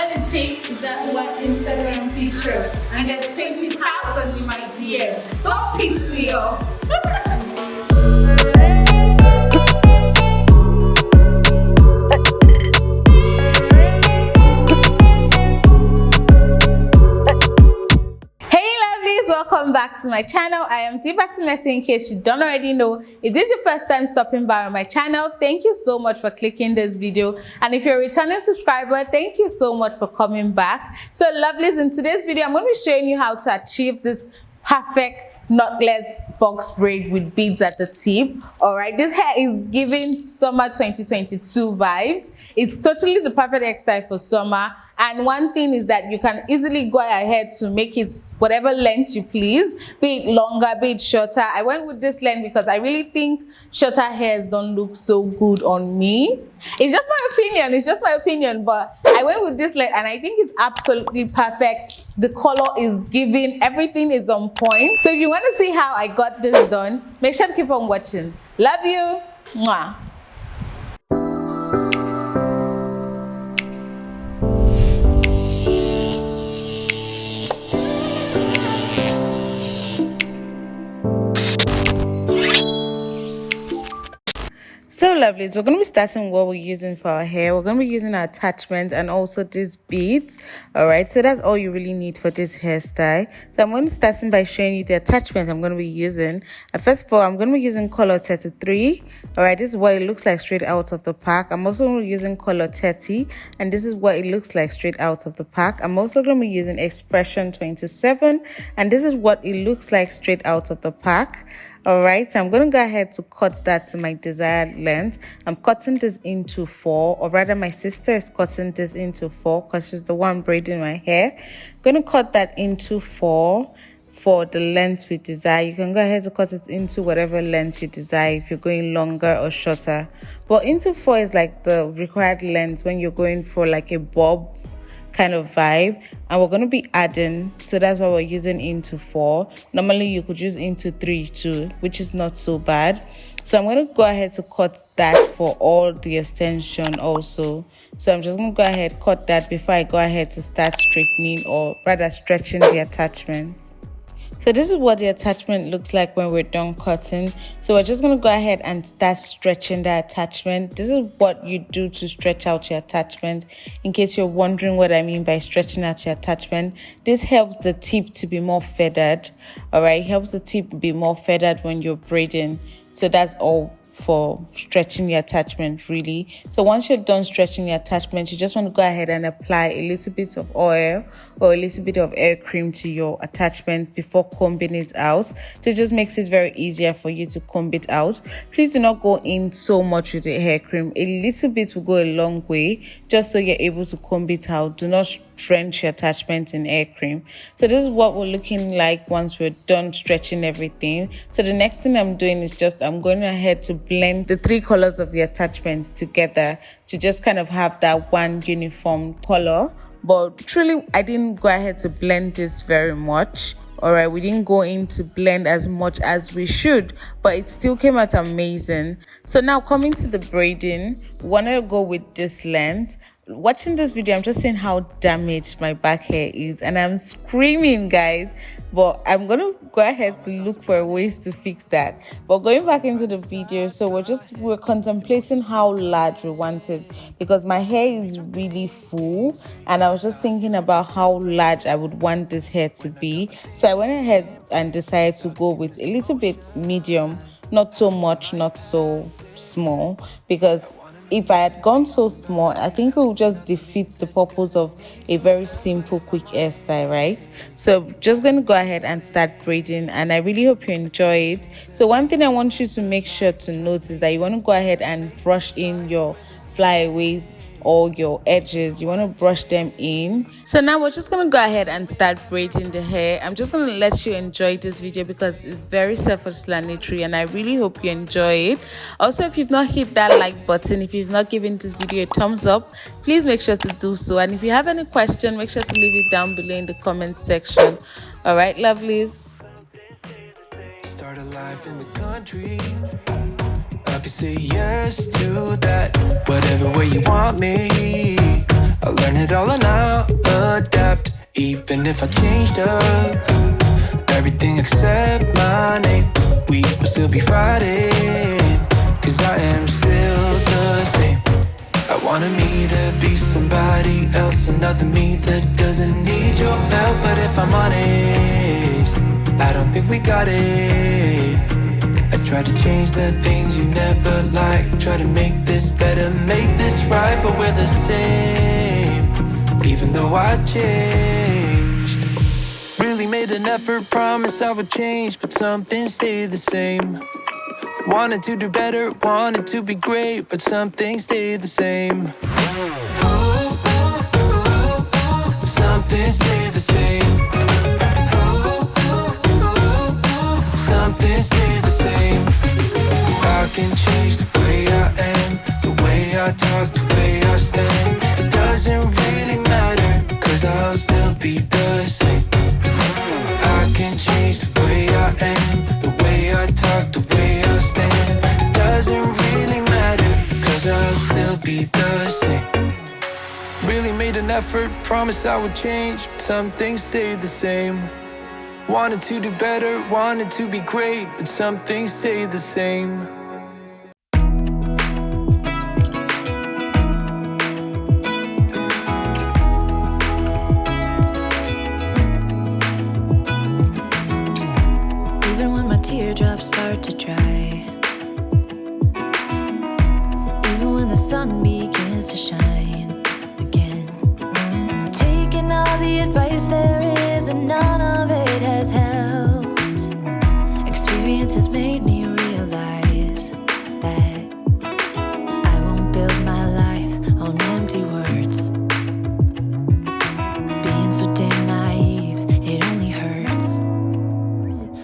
All it takes is that one Instagram picture and get 20,000 in my DM. Don't piss me off. Welcome back to my channel. I am Dibasinese. In case you don't already know, if this is your first time stopping by on my channel, thank you so much for clicking this video. And if you're a returning subscriber, thank you so much for coming back. So lovelies, in today's video, I'm going to be showing you how to achieve this perfect knotless box braid with beads at the tip. All right, this hair is giving summer 2022 vibes. It's totally the perfect hairstyle for summer. And one thing is that you can easily go ahead to make it whatever length you please, be it longer, be it shorter. I went with this length because I really think shorter hairs don't look so good on me. It's just my opinion, but I went with this length and I think it's absolutely perfect. The color is giving, everything is on point. So if you want to see how I got this done, make sure to keep on watching. Love you. Mwah. So lovelies, we're going to be starting what we're using for our hair. We're going to be using our attachments and also these beads. All right, so that's all you really need for this hairstyle. So I'm going to start by showing you the attachments I'm going to be using. First of all, I'm going to be using color 33. All right, this is what it looks like straight out of the pack. I'm also going to be using color 30, and this is what it looks like straight out of the pack. I'm also going to be using expression 27, and this is what it looks like straight out of the pack. All right, so I'm going to go ahead to cut that to my desired length. I'm cutting this into 4, or rather my sister is cutting this into 4 because she's the one braiding my hair. I'm going to cut that into 4 for the length we desire. You can go ahead to cut it into whatever length you desire if you're going longer or shorter. But into 4 is like the required length when you're going for like a bob kind of vibe, and we're going to be adding, so that's why we're using into 4. Normally you could use into 3 too, which is not so bad. So I'm going to go ahead to cut that for all the extension also. So I'm just going to go ahead cut that before I go ahead to start straightening, or rather stretching the attachment. So this is what the attachment looks like when we're done cutting. So we're just going to go ahead and start stretching the attachment. This is what you do to stretch out your attachment. In case you're wondering what I mean by stretching out your attachment, this helps the tip to be more feathered. All right, it helps the tip be more feathered when you're braiding. So that's all for stretching your attachment really. So once you're done stretching your attachment, you just want to go ahead and apply a little bit of oil or a little bit of hair cream to your attachment before combing it out. So it just makes it very easier for you to comb it out. Please do not go in so much with the hair cream. A little bit will go a long way, just so you're able to comb it out. Do not drench your attachment in hair cream. So this is what we're looking like once we're done stretching everything. So the next thing I'm doing is just I'm going ahead to blend the 3 colors of the attachments together to just kind of have that one uniform color. But truly, I didn't go ahead to blend this very much. All right, we didn't go in to blend as much as we should, but it still came out amazing. So now coming to the braiding, we want to go with this length. Watching this video, I'm just seeing how damaged my back hair is, and I'm screaming, guys. But I'm gonna go ahead to look for ways to fix that. But going back into the video, so we're contemplating how large we want it, because my hair is really full, and I was just thinking about how large I would want this hair to be. So I went ahead and decided to go with a little bit medium, not so much, not so small, because if I had gone so small, I think it would just defeat the purpose of a very simple, quick hairstyle, right? So just going to go ahead and start braiding, and I really hope you enjoy it. So one thing I want you to make sure to note is that you want to go ahead and brush in your flyaways or your edges. You want to brush them in. So now we're just going to go ahead and start braiding the hair. I'm just going to let you enjoy this video because it's very self-explanatory and I really hope you enjoy it. Also, if you've not hit that like button, if you've not given this video a thumbs up, please make sure to do so. And if you have any question, make sure to leave it down below in the comment section. All right, lovelies. Start a life in the country. I could say yes to that. Whatever way you want me, I'll learn it all and I'll adapt. Even if I changed up everything except my name, we will still be Friday, cause I am still the same. I wanted me to be somebody else, another me that doesn't need your help. But if I'm honest, I don't think we got it. I tried to change the things you never liked, try to make this better, make this right, but we're the same, even though I changed. Really made an effort, promised I would change, but something stayed the same. Wanted to do better, wanted to be great, but something stayed the same. Something stayed the same. Something stayed the same. I can change the way I am, the way I talk, the way I stand. It doesn't really matter, cause I'll still be the same. I can change the way I am, the way I talk, the way I stand. It doesn't really matter, cause I'll still be the same. Really made an effort, promised I would change, but some things stayed the same. Wanted to do better, wanted to be great, but some things stayed the same. Even when my teardrops start to dry, even when the sun begins to shine again, taking all the advice there is and none of it has helped. Experience has made me realize that I won't build my life on empty words. Being so damn naive, it only hurts.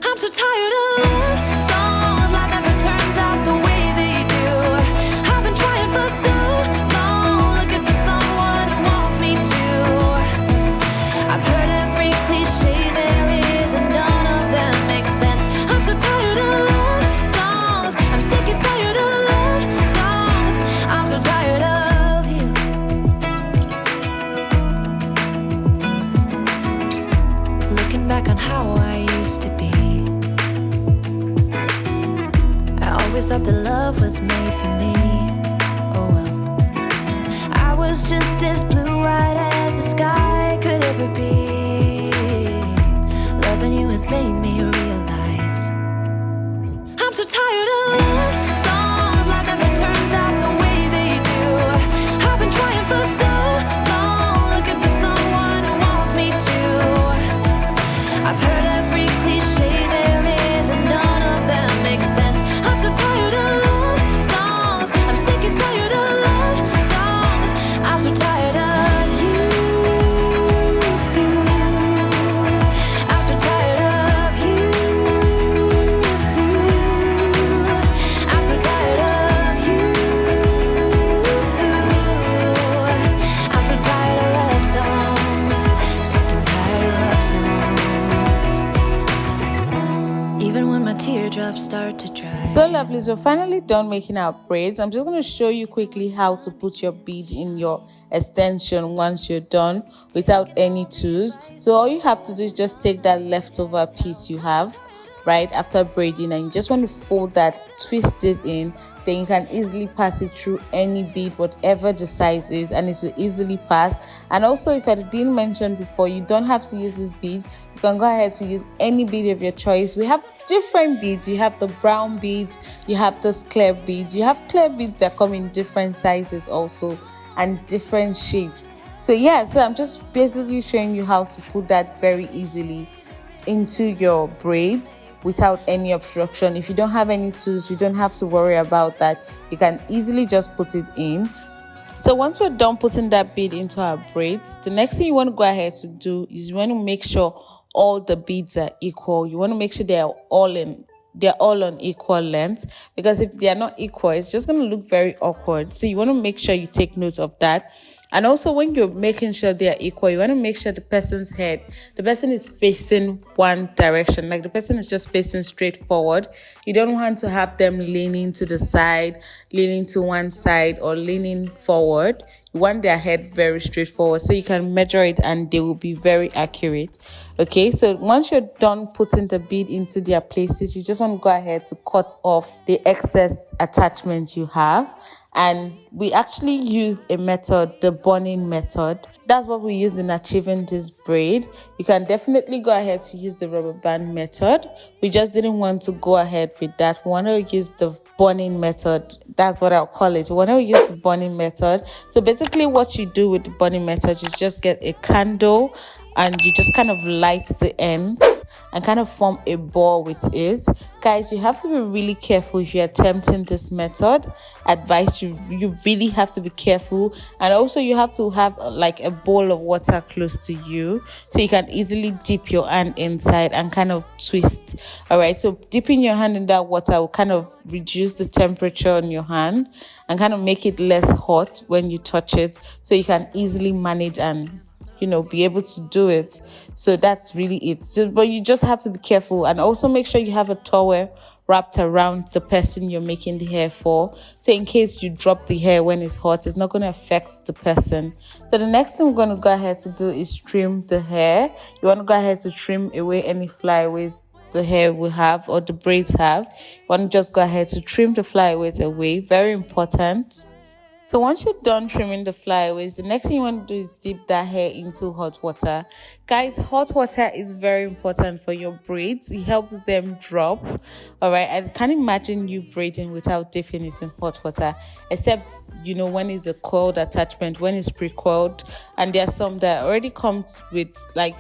I'm so tired of love songs, life never turns out the way they do. I've been trying for so long, looking for someone who wants me to. I've heard every cliche there is and none of them make sense. I'm so tired of love songs, I'm sick and tired of love songs. I'm so tired of you. Looking back on how I used to be, I always thought that love was made for me. Oh well, I was just as blue-eyed as the sky could ever be. Loving you has made me realize I'm so tired of love songs, life never turns out the way they do. I've been trying for so long, looking for someone who wants me to. I've heard every cliche there is and none of them make sense. I'm so tired of love songs, I'm sick and tired of love songs. I'm so tired of you. I'm so tired of you. I'm so tired of you. I'm so tired of love songs, sick and tired of love songs. Even when my teardrops start to dry. So lovelies, we're finally done making our braids. I'm just going to show you quickly how to put your bead in your extension once you're done without any tools. So all you have to do is just take that leftover piece you have right after braiding, and you just want to fold that, twist it in, then you can easily pass it through any bead, whatever the size is, and it will easily pass. And also, if I didn't mention before, you don't have to use this bead. You can go ahead to use any bead of your choice. We have different beads. You have the brown beads, you have this clear beads, you have clear beads that come in different sizes also and different shapes. So yeah, so I'm just basically showing you how to put that very easily into your braids without any obstruction. If you don't have any tools, you don't have to worry about that. You can easily just put it in. So once we're done putting that bead into our braids, the next thing you want to go ahead to do is you want to make sure all the beads are equal. You want to make sure they're all on equal length, because if they are not equal, it's just going to look very awkward. So you want to make sure you take note of that. And also, when you're making sure they are equal, you want to make sure the person is facing one direction. Like the person is just facing straight forward. You don't want to have them leaning to the side, leaning to one side, or leaning forward. You want their head very straightforward so you can measure it and they will be very accurate. Okay, so once you're done putting the bead into their places, you just want to go ahead to cut off the excess attachment you have. And we actually used a method, the burning method. That's what we used in achieving this braid. You can definitely go ahead to use the rubber band method. We just didn't want to go ahead with that. We want to use the burning method. That's what I'll call it. We want to use the burning method. So basically what you do with the burning method, you just get a candle and you just kind of light the ends and kind of form a ball with it. Guys, you have to be really careful if you're attempting this method. Advice, you really have to be careful. And also you have to have like a bowl of water close to you so you can easily dip your hand inside and kind of twist. All right, so dipping your hand in that water will kind of reduce the temperature on your hand and kind of make it less hot when you touch it, so you can easily manage and be able to do it. So that's really it. But you just have to be careful, and also make sure you have a towel wrapped around the person you're making the hair for, so in case you drop the hair when it's hot, it's not going to affect the person. So the next thing we're going to go ahead to do is trim the hair. You want to go ahead to trim away any flyaways the hair will have or the braids have. You want to just go ahead to trim the flyaways away. Very important. So once you're done trimming the flyaways, the next thing you want to do is dip that hair into hot water. Guys, hot water is very important for your braids. It helps them drop. All right, I can't imagine you braiding without dipping it in hot water, except when it's a coiled attachment, when it's pre-coiled, and there are some that already comes with like,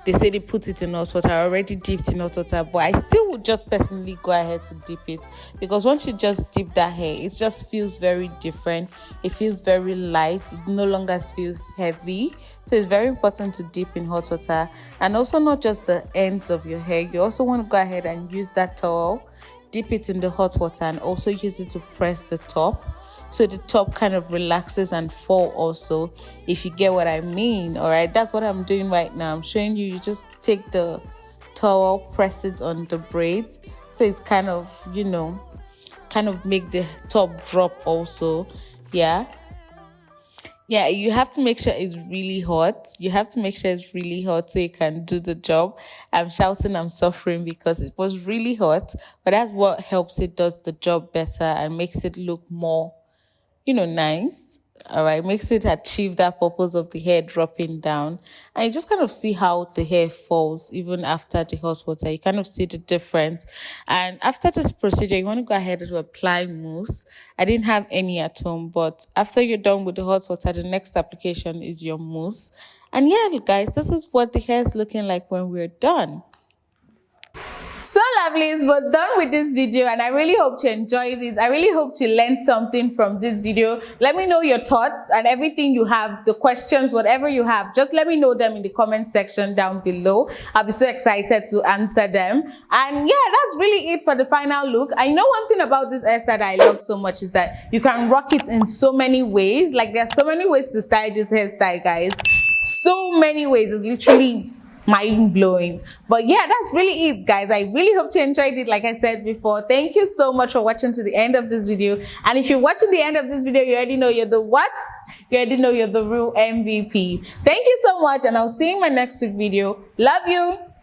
they say they put it in hot water, already dipped in hot water, but I still would just personally go ahead to dip it, because once you just dip that hair, it just feels very different. It feels very light. It no longer feels heavy. So it's very important to dip in hot water. And also not just the ends of your hair. You also want to go ahead and use that towel, dip it in the hot water, and also use it to press the top, so the top kind of relaxes and fall also, if you get what I mean. All right, that's what I'm doing right now. I'm showing you. You just take the towel, press it on the braids, so it's kind of make the top drop also. Yeah, you have to make sure it's really hot. You have to make sure it's really hot so you can do the job. I'm shouting, I'm suffering because it was really hot, but that's what helps it does the job better and makes it look more nice. All right, makes it achieve that purpose of the hair dropping down. And you just kind of see how the hair falls even after the hot water. You kind of see the difference. And after this procedure, you want to go ahead to apply mousse. I didn't have any at home, but after you're done with the hot water, the next application is your mousse. And yeah, guys, this is what the hair is looking like when we're done. So lovelies, we're done with this video, and I really hope you enjoyed it. I really hope you learned something from this video. Let me know your thoughts and everything you have, the questions, whatever you have, just let me know them in the comment section down below. I'll be so excited to answer them. And yeah, that's really it for the final look. I know one thing about this hairstyle that I love so much is that you can rock it in so many ways. Like, there's so many ways to style this hairstyle, guys. So many ways. It's literally mind-blowing. But yeah, that's really it, guys. I really hope you enjoyed it. Like I said before, thank you so much for watching to the end of this video. And if you're watching the end of this video, you already know you're the what? You already know you're the real MVP. Thank you so much, and I'll see you in my next week video. Love you.